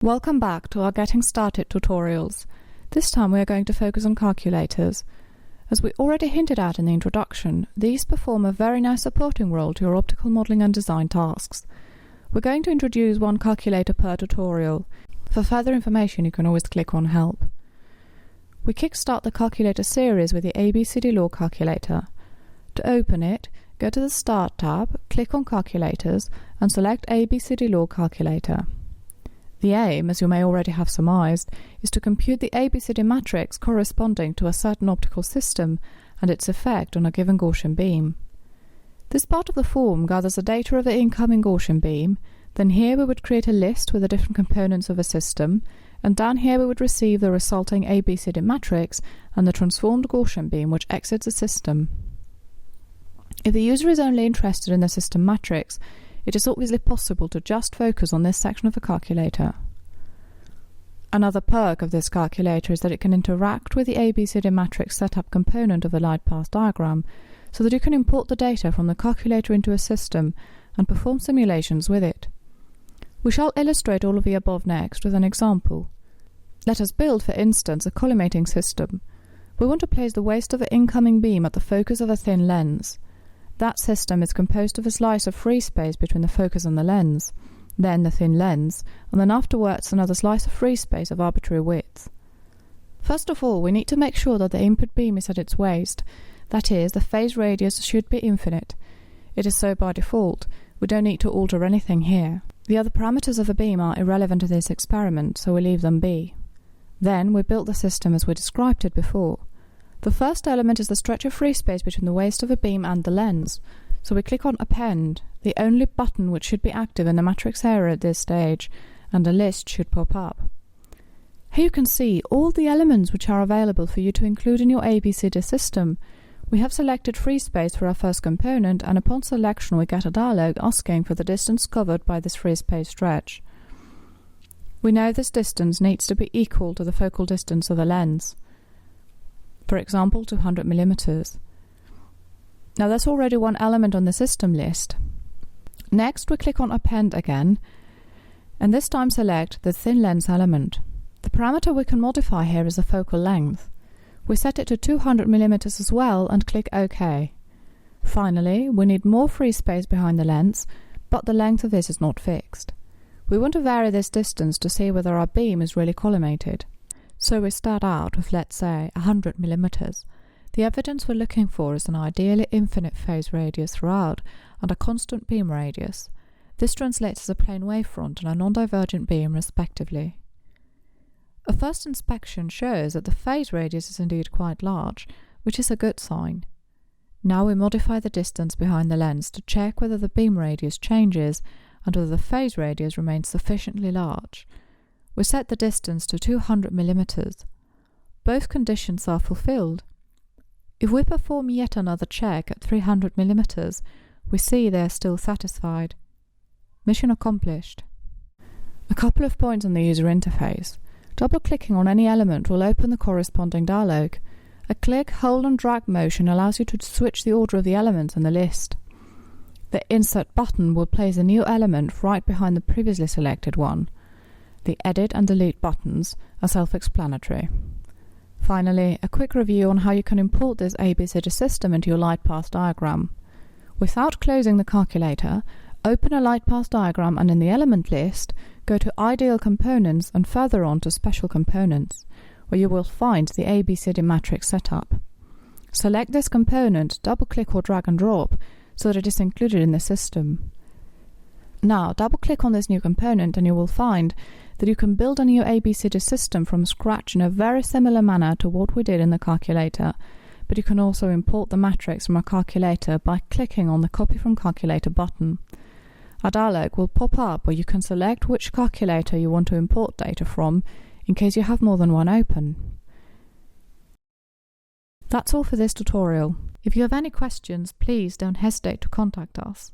Welcome back to our Getting Started tutorials. This time we are going to focus on calculators. As we already hinted at in the introduction, these perform a very nice supporting role to your optical modelling and design tasks. We're going to introduce one calculator per tutorial. For further information you can always click on Help. We kickstart the calculator series with the ABCD law calculator. To open it, go to the Start tab, click on Calculators and select ABCD law calculator. The aim, as you may already have surmised, is to compute the ABCD matrix corresponding to a certain optical system and its effect on a given Gaussian beam. This part of the form gathers the data of the incoming Gaussian beam, then here we would create a list with the different components of a system, and down here we would receive the resulting ABCD matrix and the transformed Gaussian beam which exits the system. If the user is only interested in the system matrix, it is obviously possible to just focus on this section of the calculator. Another perk of this calculator is that it can interact with the ABCD matrix setup component of the light path diagram, so that you can import the data from the calculator into a system and perform simulations with it. We shall illustrate all of the above next with an example. Let us build, for instance, a collimating system. We want to place the waist of the incoming beam at the focus of a thin lens. That system is composed of a slice of free space between the focus and the lens, then the thin lens, and then afterwards another slice of free space of arbitrary width. First of all, we need to make sure that the input beam is at its waist, that is, the phase radius should be infinite. It is so by default. We don't need to alter anything here. The other parameters of the beam are irrelevant to this experiment, so we leave them be. Then we built the system as we described it before. The first element is the stretch of free space between the waist of a beam and the lens, so we click on Append, the only button which should be active in the matrix area at this stage, and a list should pop up. Here you can see all the elements which are available for you to include in your ABCD system. We have selected free space for our first component, and upon selection we get a dialog asking for the distance covered by this free space stretch. We know this distance needs to be equal to the focal distance of the lens. For example, 200 mm. Now there's already one element on the system list. Next we click on Append again, and this time select the thin lens element. The parameter we can modify here is the focal length. We set it to 200 mm as well and click OK. Finally, we need more free space behind the lens, but the length of this is not fixed. We want to vary this distance to see whether our beam is really collimated. So we start out with, let's say, 100 mm. The evidence we're looking for is an ideally infinite phase radius throughout and a constant beam radius. This translates as a plane wavefront and a non-divergent beam respectively. A first inspection shows that the phase radius is indeed quite large, which is a good sign. Now we modify the distance behind the lens to check whether the beam radius changes and whether the phase radius remains sufficiently large. We set the distance to 200 mm. Both conditions are fulfilled. If we perform yet another check at 300 mm, we see they are still satisfied. Mission accomplished. A couple of points on the user interface. Double-clicking on any element will open the corresponding dialog. A click, hold and drag motion allows you to switch the order of the elements in the list. The Insert button will place a new element right behind the previously selected one. The Edit and Delete buttons are self-explanatory. Finally, a quick review on how you can import this ABCD system into your light path diagram. Without closing the calculator, open a light path diagram and in the element list, go to Ideal Components and further on to Special Components, where you will find the ABCD matrix setup. Select this component, double-click or drag and drop so that it is included in the system. Now, double-click on this new component and you will find that you can build a new ABCD system from scratch in a very similar manner to what we did in the calculator, but you can also import the matrix from a calculator by clicking on the Copy from Calculator button. A dialog will pop up where you can select which calculator you want to import data from in case you have more than one open. That's all for this tutorial. If you have any questions, please don't hesitate to contact us.